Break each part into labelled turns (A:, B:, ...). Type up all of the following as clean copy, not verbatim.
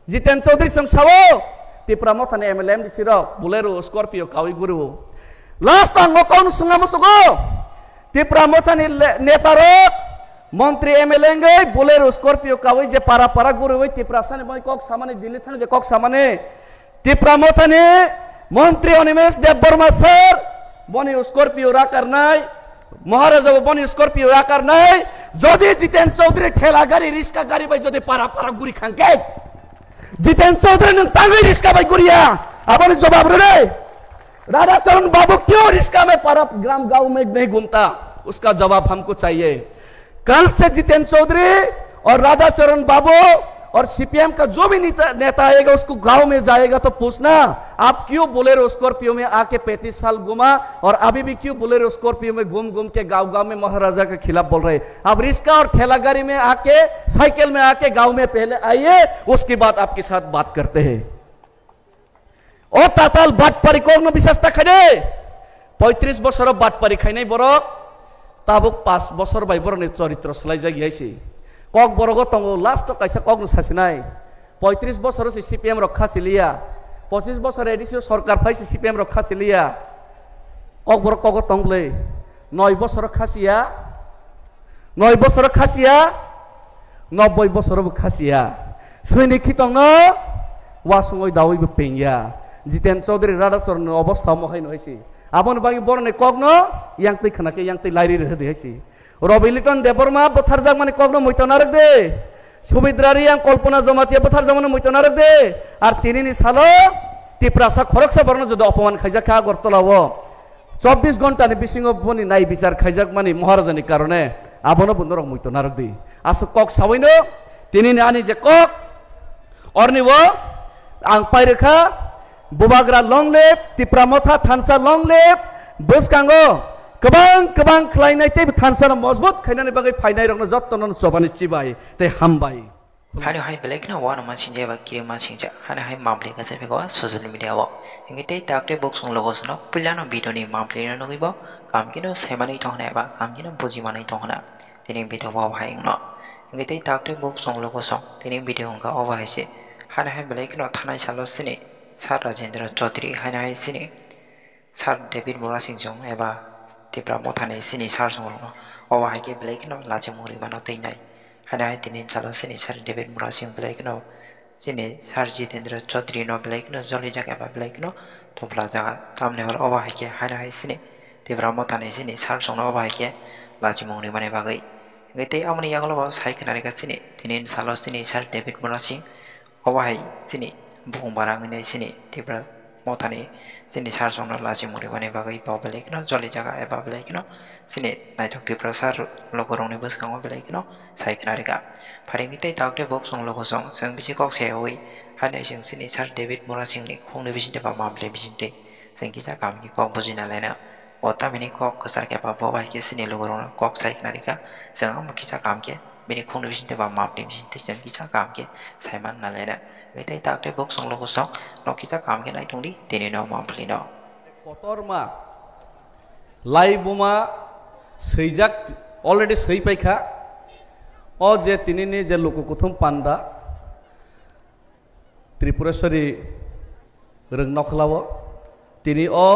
A: जितेन चौधरी संग सावो Tipra मोथाने MLM दिसिरो Bolero Scorpio कावी गुरु last आंगो कौन सुंगा मुसुगो तिप्रा मोथाने नेतारो मंत्री एमएलए गई बुलेरो स्कॉर्पियो कावी जे पारा पारा गुरु वही तिप्रा साने बई कॉक सामाने दिल्ली थाने जे कॉक सामाने तिप्रा मोथाने मंत्री अनिमेश देव बर्मा सर बनी स्कॉर्पियो रा करनाय महाराजा बनी स्कॉर्पियो रा करनाय जदि जितेन चौधरी ठेला गाड़ी रिक्शा गाड़ी बाई जदि पारा पारा गुरी खांके जितेन चौधरी ने तांगे रिक्शा बाई गुरिया आपने जवाब रे राधा चरण बाबू क्यों रिक्शा में पारा ग्राम गांव में नहीं घूमता उसका जवाब हमको चाहिए। कल से जितेन चौधरी और राधा चरण बाबू और सीपीएम का जो भी नेता आएगा उसको गांव में जाएगा तो पूछना आप क्यों बोलेरो स्कॉर्पियो में आके 35 साल घुमा और अभी भी क्यों बोलेरो स्कॉर्पियो में घूम घूम के गांव गांव में महाराजा के खिलाफ बोल रहे। अब रिक्शा और ठेला गाड़ी में आके साइकिल में आके गांव में पहले आइए उसके बाद आपके साथ बात करते हैं। ओ ताताल बात परिकोग विशेषता खड़े 35 बছর बात परीक्षा नहीं बरक ताबुक 5 বছর बाइबर ने चरित्र सलाई जागियाइसे कक बरग तंगो लास्ट कैसे कक सासिनाय 35 বছর से सीपीएम रखा सिलिया 25 বছর एडिसि सरकार फाइसे सीपीएम रखा सिलिया कक बर कक तंगले 9 বছর खासिया 9 বছর खासिया 90 বছর खासिया सैनिक तंगनो वासुंगय दावई पेंगिया जितेन चौधरी राधा चरण अवस्था महै नहैसि आबन बागी बरने कगनो यांगतै खनाके यांगतै लाइरि रहदे हैसि रवि लिटन देबरमा बथारजाक माने कगनो मैतना रख दे सुमिद्रारी आं कल्पना जमातिया बथारजाक माने मैतना रख दे आर तिनिनि सालो तिप्रासा खरकसा बरनो जदि अपमान खाइजाखा गरतलावो 24 घंटानि बिसिङो बनि नाय बिचार खाइजाक माने महाराजानि कारणे आबनो बन्दरक मैतना रख दे आसु कक सावैनो तिनिनि आनि जे कक अरनिवो आं पाइरेखा बुबाग्रा लंगलेप तिप्रा मोथा थानसा लंगलेप बसकांगो गोबां गोबां खलायनाय ते थानसा मजबूत खायनानै बागै फायनाय रंनो जत्तन सबानि चिबाय ते हामबाय
B: हानि हाय बेलेगना वान मानसिन जेबा किरि मानसिंजा हानि हाय मामले गसे बेगो सोशल मीडिया वो इंगिते ताकते बुक्स लोगोसनो पिलानो भिडियोनि मामलेनो नगिबो कामकिनो सेमानि तहना एबा कामकिनो बुजिमानै तहना तिनि भिडियो वो हायनो इंगिते ताकते बुक्स लोगोसो तिनि भिडियो हंगा अबायसे हानि हाय बेलेगना थानाय सालसिनि सार राजेंद्र चौधरी हानि हाय सिनि सार डेविड मोरासिंजों एबा तिप्रा मोथाने सिनि सार संगनो अबाहाय के बेलेगनो लाजे मुरि मानो तैनाय हानि हाय तिनि सालसिनि सार डेविड मोरासिं बेलेगनो सिनि सार जितेंद्र चौधरी नो बेलेगनो जलि जागा एबा बेलेगनो थोपला जागा तामने हर अबाहाय के हानि हाय सिनि तिप्रा मोथाने सिनि सार संनो अबाहाय के लाजे मुरि माने बागै गैते आमनि यागलो साइखनारि गासिनि तिनि सालसिनि सार डेविड मोरासिं अबाहाय सिनि बुंबारांनि सिनि तिप्रा मोथाने सिनि सार संनो लाजे मुरि माने बागै बाव बेलेगनो जलि जागा एबा बेलेगनो सिनि नायथक तिप्रा सार लोगोरंनि बसकांगो बेलेगनो साइखनारिगा फारिंगिते ताकते बुक सं लोगोसं जों बिसि कक्से होई हाने जों सिनि सार डेविड मोरासिंनि खुंनि बिसिनते बा मामले बिसिनते जों किसा कामनि कक बुजिना लायना ओतामिनि कक कसार के बा बबाय के सिनि लोगोरं कक साइखनारिगा जों आम किसा कामके बिनि खुंनि बिसिनते बा मामले बिसिनते जों किसा कामके साइमान ना लायना गैते ताकते बुक सं लोगोसं न किसा कामके नाय थंदि दिनै न मामले न
A: कतरमा लाइबुमा सैजाक अलरेडी सैपायखा ओ जे तिनिनि जे लोककुथुम पान्दा त्रिपुरेश्वरी रोंनखलावो तिनि ओ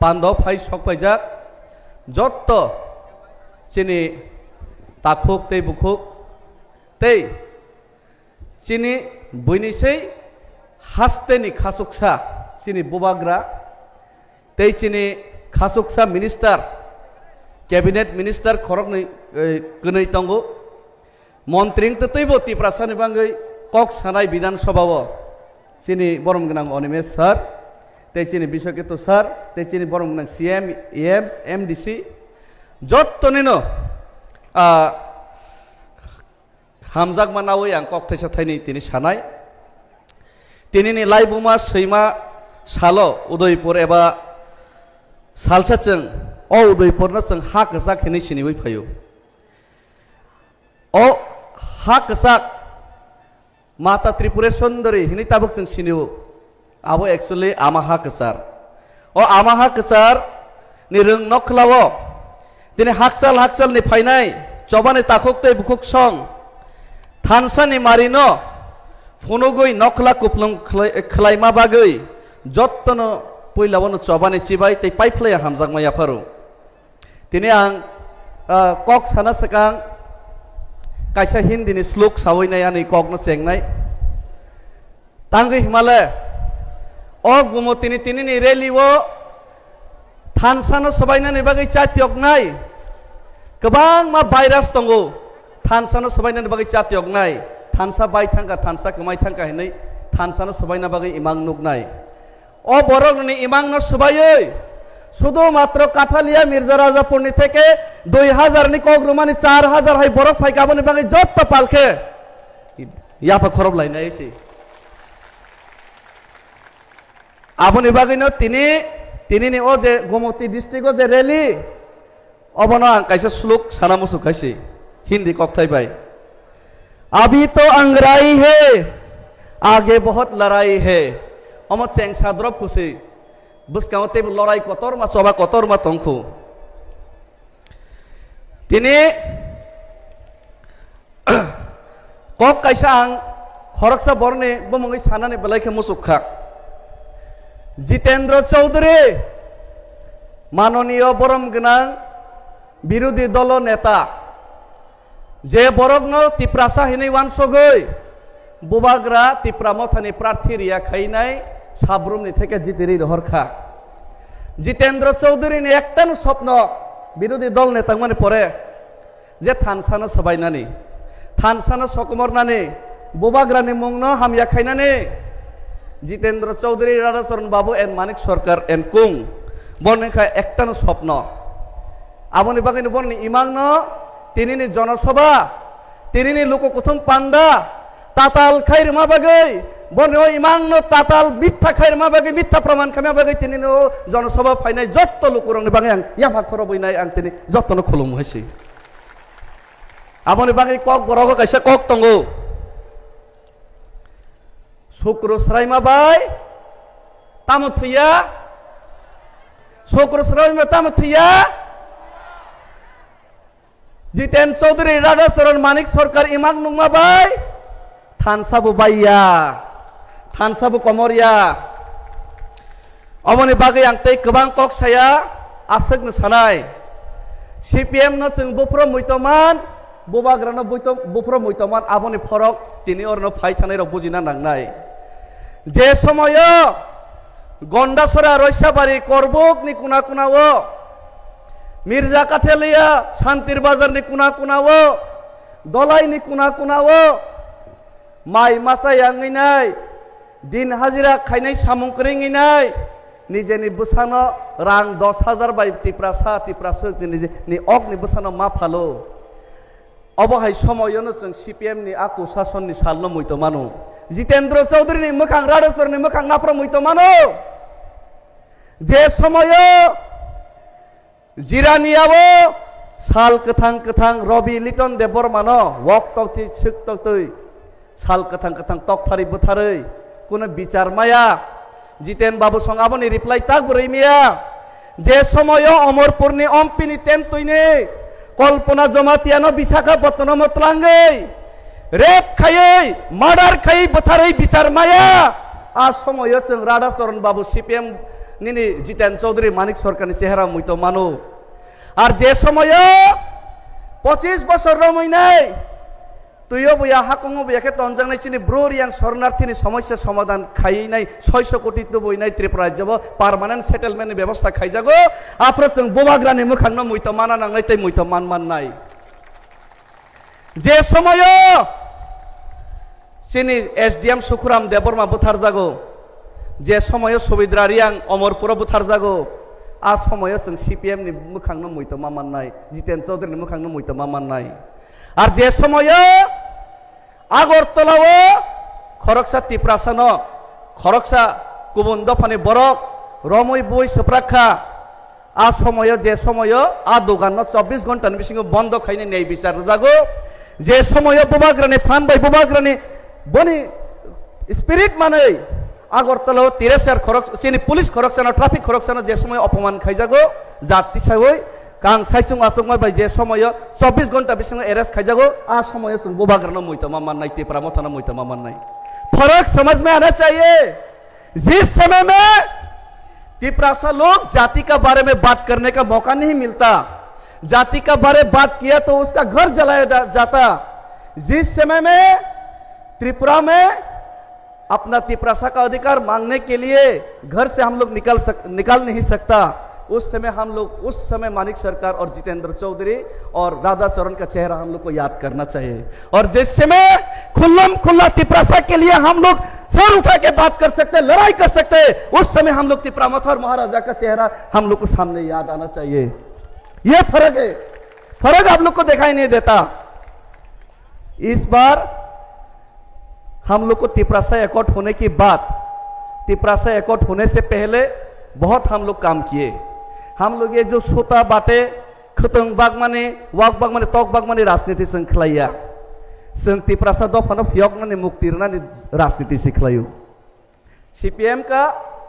A: पान्दाव फाइ सकपायजाक जत्त चिनि ताखुक तै बुखुक तै चिनि बयनिसै हास्तेनि खासुकसा चिनि बुबाग्रा तै चिनि खासुकसा मिनिस्टार कैबिनेट मिनिस्टार खरकनै गनै तंगो मंत्रिं तैबो तिप्रासानि बांगै कक सानाय विधानसभाओ चिनि बरम गोनां अनिमेश सर तै चिनि बिश्वकेतु सर तै चिनि बरम गोनां सीएम एएम्स एमडीसी जत्तनिनो हामजाक मानावै आं कक थैसा थाइनै तिनि सानाय तिनिनि लाइबुमा सैमा सालो उदयपुर एबा सालसाचों ओ उदयपुरनो जों हा गोजाक हिनै सिनिबै फैयो ओ हा गोजाक माता त्रिपुरेश्वरी हिनै ताबुक जों सिनियो आबो एक्चुअली आमा हा गोसार ओ आमा हा गोसार नि रों नखलावो दिनै हाकसाल हाकसालनि फायनाय चबानि ताखुक तै बुखुक सं थानसानि मारिनो फुनुगै नखला कुप्लुं खलाइमा बागै जत्तनो पहिलावनो चबानि चिबाय तै पाइफ्लाया हामजागमाया फारु तिनि आं कक साना सकां कायसा हिन्दीनि श्लोक सावैनाय आंनि ककनो चेंनाय तांगै हिमालय अ गुमतिनि तिनिनि रेलिवो थानसानो सबायनानै बागै चातियकनाय गोबां मा भाइरास दंगो थानसानो सबायनानै बागै चातियकनाय थानसा बाय थांगा थानसा कमाय थांगा हिनै थानसानो सबायना बागै इमां नुगनाय अ बरगनि इमांनो सबायै শুধু মাত্র কাঠালিয়া মির্জা রাজাপুরনি থেকে 2000 নি কগ্রমানি 4000 হাই বরফ ফাই গাবনি বাগে যত পালকে ইয়াপা খরব লাইনা এসে আবনি বাগিনো তিনি নি ও যে গোমতী ডিস্ট্রিক্ট যে রেলি অবনা কাইসে শ্লোক সানা মুসু কাইসে হিন্দি কক্তাই বাই अभी तो अंगराई है आगे बहुत लड़ाई है अमत चेंग साद्रब खुशी बुसकाओ ते लड़ाई कतर मा सभा कतर मा तंखु तिनी कक कायसा आं खरकसा बरने बमंगै सानानै बेलायखे मुसुखा जितेंद्र चौधरी माननीय बरम गोनां बिरोधी दल नेता जे बरगनो तिप्रासा हिनै वानसगै बुबाग्रा तिप्रा मथानि प्रार्थी रिया खाइनाय साब्रुमनि থেকে जितिरि हरखा जितेंद्र चौधरीनि एकटान स्वप्न बिरोधी दल नेता माने परे जे थानसानो सबायनानै थानसानो सकमरनानै बुबाग्रानि मुंनो हामया खाइनानै जितेंद्र चौधरी राधाचरण बाबू एन मानिक सरकार एन कुं बरनिखा एकटान स्वप्न आबनि बागैनो बरनि इमांनो तिनिनि जनसभा तिनिनि लोककुथुम पान्डा ताताल खैरमा बागै बनो इमांनो ताताल मिथ्या खैरमा बागै मिथ्या प्रमाण खामा बागै तिनिनो जनसभा फाइनाय जत्त लोकुरंनि बागै आं यामा खरबैनाय आं तिनि जत्तनो खुलुम हैसि आबनि बागै कक बरगो कायसा कक तंगो शुक्र स्रायमा बाय तामथैया शुक्र स्रायमा तामथैया जितेन चौधरी राधाचरण मानिक सरकार इमां नुमा बाय थानसाबो बायया थानसाबो कमरिया अमनि बागै आं तै गोबां कक्साया आसगनो सानाय सीपीएम नो जों बुफ्रो मैतमान बुबाग्रानो बुफ्रो मैतमान आबनि फरक तिनि अरनो फाइ थानाय र बुजिना नांनाय जे समय गन्डासरा रयसाबारी करबुकनि कुना कुनावो मिर्जा काथेलिया शान्तिर बाजारनि कुना कुनावो दलाइनि कुना कुनावो माइ मासाय आंगैनाय दिन हाजिरा खायनाय सामुंकरिङैनाय निजेनि बुसानो रां 10,000 बाय तिप्रासो निजेनि अगनि बुसानो मा फालो अबहाय समयनो जों सीपीएम नि आकु शासननि सालनो मैतो मानो जितेंद्र चौधरीनि मोखां राधाचरणनि मोखां नाफ्रा मैतो मानो जे समय जिरानियावो साल कथां कथां रवि लिटन देबबर्मानो वक तक्ति सिक तक्तै साल कथां कथां तकथारि बुथारै कुनो बिचार माया जितेन बाबू संगाबनि रिप्लाई ताक बुरैमिया जे समय अमरपुरनि अम्पिनि तेनतुइनि कल्पना जमातियानो विशाखापत्तनम मतलांगै रेप खायै मार्डार खायै बुथारै बिचार माया आ समय जों राधाचरण बाबू सीपीएम निनि जितेन चौधरी मानिक सरकारनि चेहरा मैतो मानो आर जे समय 25 बছর रमैनाय तुयो बया हाकंगो बयाखे तंजांनाय चिनि ब्रोरियां शरणार्थीनि समस्या समाधान खायैनाय 600 कोटी तो बयनाय त्रिपुरा राज्यबो पार्मानेंट सेटलमेन्टनि व्यवस्था खायजागो आप्रो जों बुबाग्रानि मोखांनो मैतो माना नांनाय तै मैतो माननाय जे समय चिनि एसडीएम सुखुराम देबबर्मा बुथार जागो जे समय सुबिद्रारियां अमरपुर बुथार जागो आ समय जों सीपीएम नि मोखांनो मैतो माननाय जितेन चौधरीनि मोखांनो मैतो माननाय आर जे समय आगरतलाव खरकसा तिप्रासानो खरकसा गुबुन दफानि बरक रमै बय सप्राखा आ समय जे समय आ दखान 24 घंटानि बिसिङाव बन्द खायनो न्याय बिचार जागो जे समय बुबाग्रानि फान बाय बुबाग्रानि बनि स्पिरिट मानै आगरतलाव तिरेसार खरक चिनि पुलिस खरकसानो ट्राफिक खरकसानो जे समय अपमान खायजागो जाति सावै कां साइसुं आसुंमा बाय जे समय 24 घंटा बिसिङाव एरेस्ट खायजागो आ समय जों बुबाग्रानो मैतो माननाय तिप्रा मथानो मैतो माननाय फर्क समझ में आना चाहिए। जिस समय में तिपरासा लोग जाति का बारे में बात करने का मौका नहीं मिलता, जाति का बारे में बात किया तो उसका घर जलाया जाता। जिस समय में त्रिपुरा में अपना तिपरासा का अधिकार मांगने के लिए घर से हम लोग निकाल नहीं सकता, उस समय मानिक सरकार और जितेंद्र चौधरी और राधा चरण का चेहरा हम लोग को याद करना चाहिए। और जिस समय खुल्लम खुल्ला तिपरासा के लिए हम लोग सर उठा के बात कर सकते, लड़ाई कर सकते, उस समय हम लोग तिपरामथा और महाराजा का चेहरा हम लोग को सामने याद आना चाहिए। यह फर्क है, फर्क आप लोग को दिखाई नहीं देता। इस बार हम लोग को तिपरासा एकॉर्ड होने की बात, तिपरासा एकॉर्ड होने से पहले बहुत हम लोग काम किए। हम लोग ये जो सोता बाटे खतंग बागमाने वाक बागमाने तक बागमाने राजनीति संखलाया जों तिपरासा दफानो फियकनानै मुक्तिरनानै राजनीति सिखलायो। सीपीएम का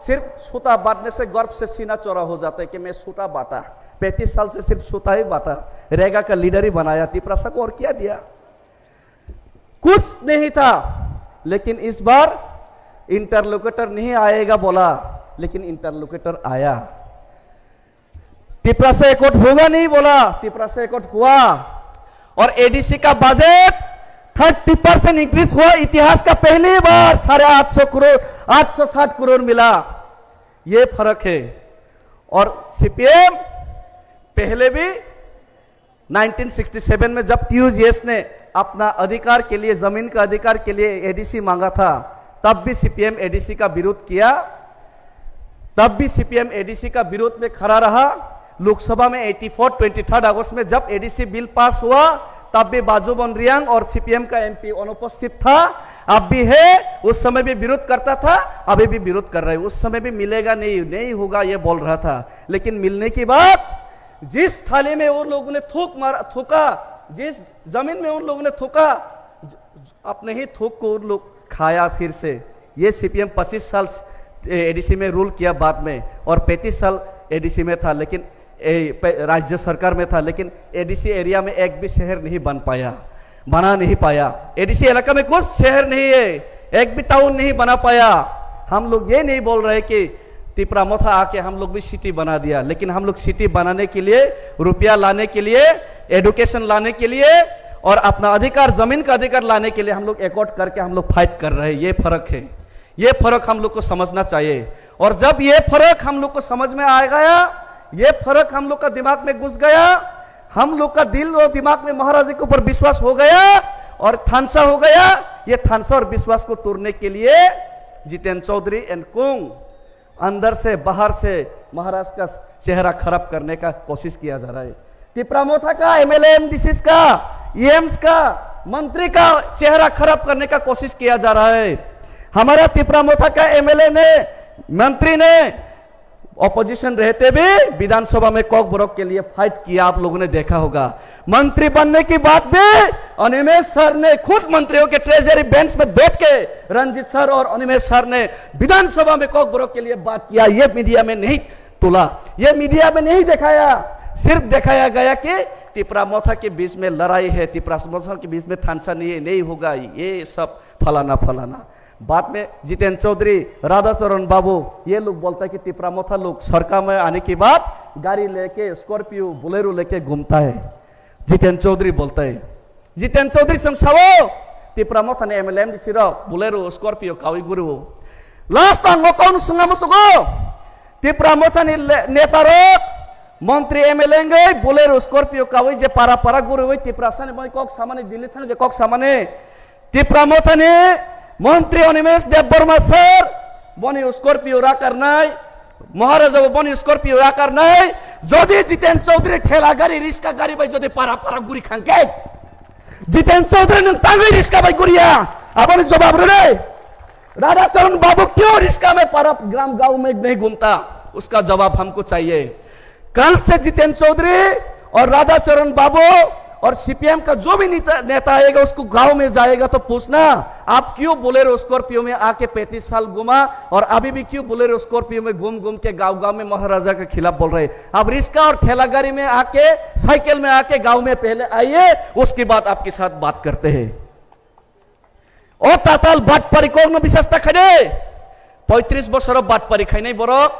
A: सिर्फ सोता बांटने से गर्व से सीना चौड़ा हो जाता है कि मैं सोता बांटा, 35 साल से सिर्फ सोता ही बांटा, रेगा का लीडर ही बनाया, तिपरासा को और क्या दिया? कुछ नहीं था। लेकिन इस बार इंटरलोकेटर नहीं आएगा बोला, लेकिन इंटरलोकेटर आया। तिपरासा एकॉर्ड होगा नहीं बोला, तिपरासा एकॉर्ड हुआ। और एडीसी का बजट 30% इंक्रीज हुआ। इतिहास का पहली बार 850 करोड़ 860 करोड़ मिला। यह फर्क है। और सीपीएम पहले भी 1967 में जब टीयूजीएस ने अपना अधिकार के लिए, जमीन का अधिकार के लिए एडीसी मांगा था, तब भी सीपीएम एडीसी का विरोध किया, तब भी सीपीएम एडीसी का विरोध में खड़ा रहा। लोकसभा में 23 अगस्त में जब एडीसी बिल पास हुआ, तब भी बाजू बनरियांग और सीपीएम का एमपी अनुपस्थित था, अब भी है, उस समय भी विरोध करता था, अभी भी विरोध कर रहे हैं। उस समय भी मिलेगा नहीं होगा ये बोल रहा था, लेकिन मिलने की बात, जिस थाली में उन लोगों ने थूका, जिस जमीन में उन लोगों ने थूका, अपने ही थूक को उन लोग खाया फिर से। ये सीपीएम 25 साल एडीसी में रूल किया बाद में, और 35 साल एडीसी में था, लेकिन राज्य सरकार में था, लेकिन एडीसी एरिया में एक भी शहर नहीं बना नहीं पाया। एडीसी इलाका में कुछ शहर नहीं है, एक भी टाउन नहीं बना पाया। हम लोग ये नहीं बोल रहे कि तिपरामथा आके हम लोग भी सिटी बना दिया, लेकिन हम लोग सिटी बनाने के लिए, रुपया लाने के लिए, एडुकेशन लाने के लिए और अपना अधिकार, जमीन का अधिकार लाने के लिए हम लोग एकॉर्ड करके हम लोग फाइट कर रहे हैं। ये फर्क है, ये फर्क हम लोग को समझना चाहिए। और जब ये फर्क हम लोग को समझ में आ गया, ये फर्क हम लोग का दिमाग में घुस गया, हम लोग का दिल और दिमाग में महाराजा के ऊपर विश्वास हो गया और थानसा हो गया। ये थानसा और विश्वास को तोड़ने के लिए जितेंद्र चौधरी एंड कुंग अंदर से बाहर से महाराज का चेहरा खराब करने का कोशिश किया जा रहा है। तिपरामथा का, एमएलए एमडीसी का, ईएम्स का, मंत्री का चेहरा खराब करने का कोशिश किया जा रहा है। हमारा तिपरामथा का एमएलए ने, मंत्री ने ऑपोजिशन रहते भी विधानसभा में कॉक ब्रोक के लिए फाइट किया, आप लोगों ने देखा होगा। मंत्री बनने की बात भी अनिमेष सर ने खुद मंत्रियों के ट्रेजरी बेंच में बैठ के रंजीत सर और अनिमेष सर ने विधानसभा में कॉक ब्रोक के लिए बात किया। ये मीडिया में नहीं तुला, ये मीडिया में नहीं दिखाया, सिर्फ दिखाया गया कि तिपरामथा के बीच में लड़ाई है, तिपरामथा के बीच में थानसा नहीं होगा, ये सब फलाना फलाना। बाद में जितेंद्र चौधरी, राधा चरण बाबू, ये लोग बोलता है कि तिपरामथा लोग सरकार में आने के बाद गाड़ी लेके, स्कॉर्पियो, बोलेरो लेके घूमता है। जितेंद्र चौधरी बोलता है, जितेंद्र चौधरी संसावो तिपरामथा ने एमएलए एमडीसी बोलेरो स्कॉर्पियो कावी गुरु लास्ट अंगों सुंगामुसुगो तिपरामथा नेता मंत्री एमएलए बोलेरो स्कॉर्पियो कावी जे पारा पारा गुरु तिपरासा ने कक सामाने दिल्ली थाने जे कक सामाने तिपरामथा ने मंत्री अनिमेष देवबर्मा सर बनी स्कॉर्पियो राकारनाय, महाराजा बनी स्कॉर्पियो राकारनाय, जदि जितेंद्र चौधरी ठेला गाड़ी रिक्शा गाड़ी भाई जदि पारा पारा गुरी खांके जितेंद्र चौधरी ने तांगे रिक्शा भाई गुरिया आपने जवाब रे राधा चरण बाबू क्यों रिक्शा में पारा ग्राम गांव में नहीं घूमता, उसका जवाब हमको चाहिए। कल से जितेंद्र चौधरी और राधा चरण बाबू और सीपीएम का जो भी नेता आएगा उसको गांव में जाएगा तो पूछना, आप क्यों बोलेरो स्कॉर्पियो में आके 35 साल घुमा और अभी भी क्यों बोलेरो स्कॉर्पियो में घूम घूम के गांव गांव में महाराजा के खिलाफ बोल रहे। अब रिक्शा और ठेला गाड़ी में आके, साइकिल में आके गांव में पहले आइए, उसके बाद आपके साथ बात करते हैं। ও তাতাল বাটপারি কখনো বিশ্বাস দেখায় 35 বছর বাটপারি খাইনাই বরক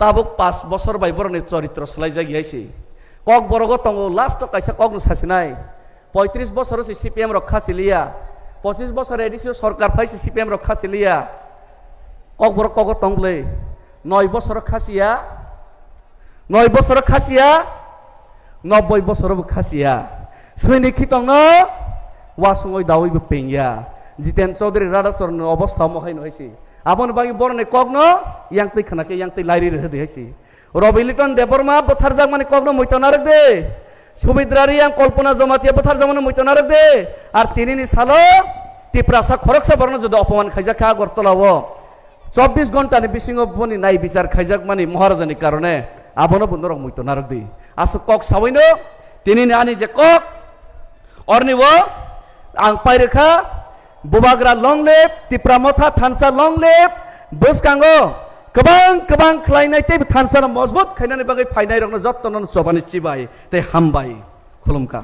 A: তাবুক 5 বছর বাই বরনের চরিত্র সালাই যাই গিয়েছি কক বরগ তঙ্গ লাস্ট কাইসা কক সাসি নাই 35 বছর সিপিএম রক্ষা সিলিয়া 25 বছর এডিসি সরকার পাইছে সিপিএম রক্ষা সিলিয়া কক বরক কক তংলে 9 বছর খাসিয়া 9 বছর খাসিয়া 90 বছর খাসিয়া সৈনিক খিতং ওয়াসুই দাওইবো পেঙ্গিয়া জিতেন চৌধুরী রাধাচরণ অবস্থা মহাই নইছি আপন বাকি বরনে কগ্ন ইয়াংতৈ খানাকে ইয়াংতৈ লাইরি রহে হইছি রবি লিটন দেববর্মা বথারজাক মানে কগ্ন মইতনারক দে সুবিদ্রারি আং কল্পনা জমাতিয়া বথারজাক মানে মইতনারক দে আর তিনিনি সালো তিপ্রাসা খরকসা বর্ণ যদি অপমান খাইজা খা গরতলাও 24 ঘন্টা নি বিসিংহ বনি নাই বিচার খাইজাক মানে মহারাজানি কারণে আবনো বন্ধরক মইতনারক দে আসু কক সাবইনো তিনিনি আনি যে কক অর্নিব আং পাইরেখা बुबाग्रा लं लेप तिप्रा मथा थानसा लं लेप बसकांगो गोबां खलायनाय ते थानसा मजबूत खायनानै बागै फायनाय रंनो जत्तन चबानि चिबाय ते हामबाय खुलुमखा।